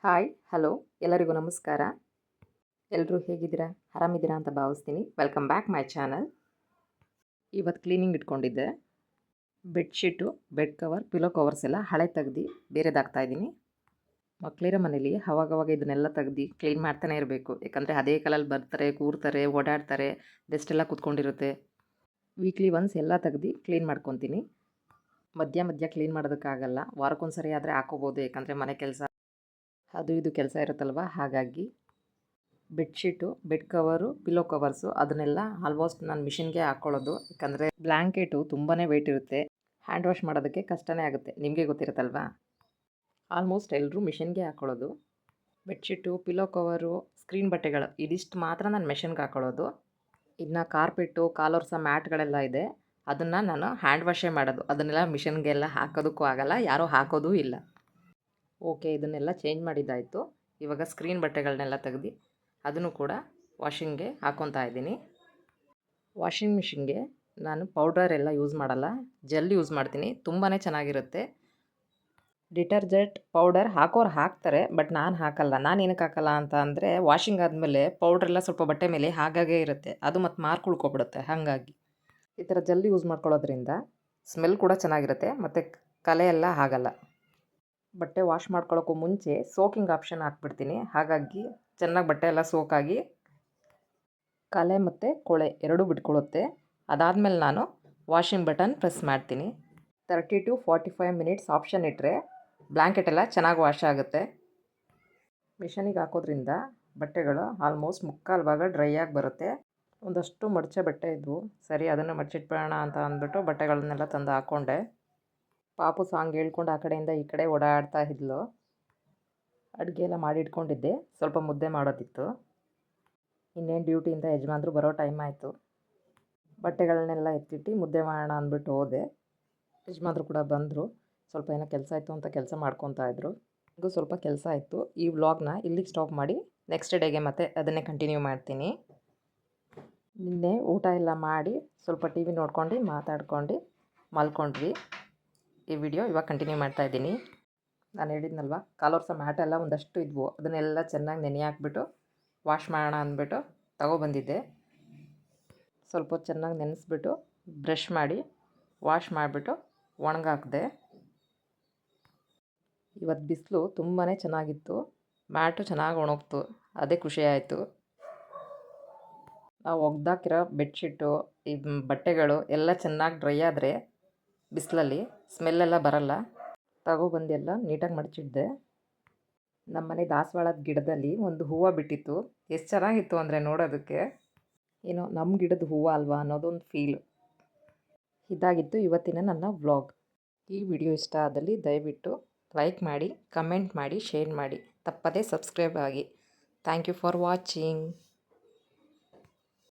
Hi hello ಎಲ್ಲರಿಗೂ ನಮಸ್ಕಾರ. ಎಲ್ಲರೂ ಹೇಗಿದ್ದೀರಾ? ಆರಾಮಿದ್ದೀರಾ ಅಂತ ಭಾವಿಸ್ತೀನಿ. Welcome back my channel. ಇವತ್ತು ಕ್ಲೀನಿಂಗ್ ಇಟ್ಕೊಂಡಿದ್ದೆ. Bedsheet, bed cover, pillow covers ಎಲ್ಲ ಹಳೆ ತೆಗ್ದು ಬೇರೆದಾಗ್ತಾಯಿದ್ದೀನಿ. ಮಕ್ಕಳಿರೋ ಮನೇಲಿ ಅವಾಗವಾಗ ಇದನ್ನೆಲ್ಲ ತೆಗ್ದು ಕ್ಲೀನ್ ಮಾಡ್ತಾನೆ ಇರಬೇಕು. ಯಾಕಂದರೆ ಅದೇ ಕಾಲಲ್ಲಿ ಬರ್ತಾರೆ, ಕೂರ್ತಾರೆ, ಓಡಾಡ್ತಾರೆ, ಡೆಸ್ಟ್ ಎಲ್ಲ ಕೂತ್ಕೊಂಡಿರುತ್ತೆ. ವೀಕ್ಲಿ ಒನ್ಸ್ ಎಲ್ಲ ತೆಗ್ದು ಕ್ಲೀನ್ ಮಾಡ್ಕೊತೀನಿ. ಮಧ್ಯ ಕ್ಲೀನ್ ಮಾಡೋದಕ್ಕಾಗಲ್ಲ, ವಾರಕ್ಕೊಂದ್ಸರಿ ಆದರೆ ಹಾಕೋಬೋದು. ಯಾಕಂದರೆ ಮನೆ ಕೆಲಸ ಅದು ಇದು ಕೆಲಸ ಇರುತ್ತಲ್ವ, ಹಾಗಾಗಿ bedsheet, bed cover, pillow covers ಅದನ್ನೆಲ್ಲ ಆಲ್ಮೋಸ್ಟ್ ನಾನು ಮಿಷಿನ್ಗೆ ಹಾಕ್ಕೊಳ್ಳೋದು. ಯಾಕಂದರೆ ಬ್ಲ್ಯಾಂಕೆಟು ತುಂಬಾ ವೆಯ್ಟ್ ಇರುತ್ತೆ, ಹ್ಯಾಂಡ್ ವಾಶ್ ಮಾಡೋದಕ್ಕೆ ಕಷ್ಟನೇ ಆಗುತ್ತೆ, ನಿಮಗೆ ಗೊತ್ತಿರುತ್ತಲ್ವ. ಆಲ್ಮೋಸ್ಟ್ ಎಲ್ಲರೂ ಮಿಷಿನ್ಗೆ ಹಾಕ್ಕೊಳ್ಳೋದು. ಬೆಡ್ಶೀಟು, ಪಿಲೋ ಕವರು, ಸ್ಕ್ರೀನ್ ಬಟ್ಟೆಗಳು ಇದಿಷ್ಟು ಮಾತ್ರ ನಾನು ಮಿಷಿನ್ಗೆ ಹಾಕ್ಕೊಳ್ಳೋದು. ಇನ್ನು ಕಾರ್ಪೆಟ್ಟು, ಕಾಲೊರ್ಸೋ ಮ್ಯಾಟ್ಗಳೆಲ್ಲ ಇದೆ, ಅದನ್ನು ನಾನು ಹ್ಯಾಂಡ್ ವಾಶೇ ಮಾಡೋದು. ಅದನ್ನೆಲ್ಲ ಮಿಷಿನ್ಗೆಲ್ಲ ಹಾಕೋದಕ್ಕೂ ಆಗಲ್ಲ, ಯಾರೂ ಹಾಕೋದೂ ಇಲ್ಲ. ಓಕೆ, ಇದನ್ನೆಲ್ಲ ಚೇಂಜ್ ಮಾಡಿದ್ದಾಯಿತು. ಇವಾಗ ಸ್ಕ್ರೀನ್ ಬಟ್ಟೆಗಳನ್ನೆಲ್ಲ ತೆಗ್ದು ಅದನ್ನು ಕೂಡ ವಾಷಿಂಗ್ಗೆ ಹಾಕ್ಕೊತಾ ಇದ್ದೀನಿ. ವಾಷಿಂಗ್ ಮಿಷಿನ್ಗೆ ನಾನು ಪೌಡರ್ ಎಲ್ಲ ಯೂಸ್ ಮಾಡಲ್ಲ, ಜೆಲ್ ಯೂಸ್ ಮಾಡ್ತೀನಿ. ತುಂಬಾ ಚೆನ್ನಾಗಿರುತ್ತೆ. ಡಿಟರ್ಜೆಂಟ್ ಪೌಡರ್ ಹಾಕೋರು ಹಾಕ್ತಾರೆ, ಬಟ್ ನಾನು ಹಾಕಲ್ಲ. ನಾನು ಏನಕ್ಕೆ ಹಾಕಲ್ಲ ಅಂತ ಅಂದರೆ, ವಾಷಿಂಗ್ ಆದಮೇಲೆ ಪೌಡ್ರೆಲ್ಲ ಸ್ವಲ್ಪ ಬಟ್ಟೆ ಮೇಲೆ ಹಾಗಾಗೇ ಇರುತ್ತೆ, ಅದು ಮತ್ತು ಮಾರ್ಕ್ ಉಳ್ಕೊಬಿಡುತ್ತೆ. ಹಾಗಾಗಿ ಈ ಥರ ಜೆಲ್ ಯೂಸ್ ಮಾಡ್ಕೊಳ್ಳೋದ್ರಿಂದ ಸ್ಮೆಲ್ ಕೂಡ ಚೆನ್ನಾಗಿರುತ್ತೆ ಮತ್ತು ಕಲೆ ಎಲ್ಲ ಆಗಲ್ಲ. ಬಟ್ಟೆ ವಾಶ್ ಮಾಡ್ಕೊಳ್ಳೋಕ್ಕೂ ಮುಂಚೆ ಸೋಕಿಂಗ್ ಆಪ್ಷನ್ ಹಾಕ್ಬಿಡ್ತೀನಿ. ಹಾಗಾಗಿ ಚೆನ್ನಾಗಿ ಬಟ್ಟೆ ಎಲ್ಲ ಸೋಕಾಗಿ ಕಲೆ ಮತ್ತು ಕೊಳೆ ಎರಡೂ ಬಿಟ್ಕೊಳ್ಳುತ್ತೆ. ಅದಾದಮೇಲೆ ನಾನು ವಾಷಿಂಗ್ ಬಟನ್ ಪ್ರೆಸ್ ಮಾಡ್ತೀನಿ. 30 to 45 ಮಿನಿಟ್ಸ್ ಆಪ್ಷನ್ ಇಟ್ಟರೆ ಬ್ಲ್ಯಾಂಕೆಟ್ ಎಲ್ಲ ಚೆನ್ನಾಗಿ ವಾಶ್ ಆಗುತ್ತೆ. ಮಿಷನಿಗೆ ಹಾಕೋದ್ರಿಂದ ಬಟ್ಟೆಗಳು ಆಲ್ಮೋಸ್ಟ್ ಮುಕ್ಕಾಲು ಭಾಗ ಡ್ರೈ ಆಗಿ ಬರುತ್ತೆ. ಒಂದಷ್ಟು ಮಡಚೆ ಬಟ್ಟೆ ಇದ್ವು, ಸರಿ ಅದನ್ನು ಮಡಚಿಟ್ಬಿಡೋಣ ಅಂತ ಅಂದ್ಬಿಟ್ಟು ಬಟ್ಟೆಗಳನ್ನೆಲ್ಲ ತಂದು ಹಾಕ್ಕೊಂಡೆ. ಪಾಪು ಸಾಂಗ್ ಹೇಳ್ಕೊಂಡು ಆ ಕಡೆಯಿಂದ ಈ ಕಡೆ ಓಡಾಡ್ತಾ ಇದ್ಲು. ಅಡುಗೆ ಎಲ್ಲ ಮಾಡಿ ಇಟ್ಕೊಂಡಿದ್ದೆ, ಸ್ವಲ್ಪ ಮುದ್ದೆ ಮಾಡೋದಿತ್ತು. ಇನ್ನೇನು ಡ್ಯೂಟಿಯಿಂದ ಯಜಮಾನ್ರು ಬರೋ ಟೈಮ್ ಆಯಿತು. ಬಟ್ಟೆಗಳನ್ನೆಲ್ಲ ಎತ್ತಿಟ್ಟು ಮುದ್ದೆ ಮಾಡೋಣ ಅಂದ್ಬಿಟ್ಟು ಹೋದೆ. ಯಜಮಾನ್ರು ಕೂಡ ಬಂದರು. ಸ್ವಲ್ಪ ಏನೋ ಕೆಲಸ ಇತ್ತು ಅಂತ ಕೆಲಸ ಮಾಡ್ಕೊತಾ ಇದ್ರು. ನನಗೂ ಸ್ವಲ್ಪ ಕೆಲಸ ಇತ್ತು. ಈ ವ್ಲಾಗ್ನ ಇಲ್ಲಿಗೆ ಸ್ಟಾಪ್ ಮಾಡಿ ನೆಕ್ಸ್ಟ್ ಡೇಗೆ ಮತ್ತೆ ಅದನ್ನೇ ಕಂಟಿನ್ಯೂ ಮಾಡ್ತೀನಿ. ನಿನ್ನೆ ಊಟ ಎಲ್ಲ ಮಾಡಿ ಸ್ವಲ್ಪ ಟಿ ವಿ ನೋಡ್ಕೊಂಡು ಮಾತಾಡ್ಕೊಂಡು ಮಲ್ಕೊಂಡ್ವಿ. ಈ ವಿಡಿಯೋ ಇವಾಗ ಕಂಟಿನ್ಯೂ ಮಾಡ್ತಾಯಿದ್ದೀನಿ. ನಾನು ಹೇಳಿದ್ನಲ್ವ, ಕಾಲೊರ್ಸೋ ಮ್ಯಾಟ್ ಎಲ್ಲ ಒಂದಷ್ಟು ಇದ್ವು, ಅದನ್ನೆಲ್ಲ ಚೆನ್ನಾಗಿ ನೆನೆ ಹಾಕ್ಬಿಟ್ಟು ವಾಶ್ ಮಾಡೋಣ ಅಂದ್ಬಿಟ್ಟು ತಗೊಬಂದಿದ್ದೆ. ಸ್ವಲ್ಪ ಹೊತ್ತು ಚೆನ್ನಾಗಿ ನೆನೆಸ್ಬಿಟ್ಟು ಬ್ರಷ್ ಮಾಡಿ ವಾಶ್ ಮಾಡಿಬಿಟ್ಟು ಒಣಗಾಕಿದೆ. ಇವತ್ತು ಬಿಸಿಲು ತುಂಬಾ ಚೆನ್ನಾಗಿತ್ತು, ಮ್ಯಾಟು ಚೆನ್ನಾಗಿ ಒಣಗ್ತು, ಅದೇ ಖುಷಿಯಾಯಿತು. ನಾವು ಒಗ್ದಾಕಿರೋ ಬೆಡ್ಶೀಟು, ಈ ಬಟ್ಟೆಗಳು ಎಲ್ಲ ಚೆನ್ನಾಗಿ ಡ್ರೈ ಆದರೆ ಬಿಸಿಲಲ್ಲಿ ಸ್ಮೆಲ್ಲೆಲ್ಲ ಬರಲ್ಲ. ತಗೊಬಂದೆಲ್ಲ ನೀಟಾಗಿ ಮಡಚಿದ್ದೆ. ನಮ್ಮನೆ ದಾಸವಾಳದ ಗಿಡದಲ್ಲಿ ಒಂದು ಹೂವು ಬಿಟ್ಟಿತ್ತು. ಎಷ್ಟು ಚೆನ್ನಾಗಿತ್ತು ಅಂದರೆ ನೋಡೋದಕ್ಕೆ, ಏನೋ ನಮ್ಮ ಗಿಡದ ಹೂವು ಅಲ್ವಾ ಅನ್ನೋದೊಂದು ಫೀಲು. ಇದಾಗಿತ್ತು ಇವತ್ತಿನ ನನ್ನ ವ್ಲಾಗ್. ಈ ವಿಡಿಯೋ ಇಷ್ಟ ಆದಲ್ಲಿ ದಯವಿಟ್ಟು ಲೈಕ್ ಮಾಡಿ, ಕಮೆಂಟ್ ಮಾಡಿ, ಶೇರ್ ಮಾಡಿ, ತಪ್ಪದೇ ಸಬ್ಸ್ಕ್ರೈಬ್ ಆಗಿ. Thank you for watching.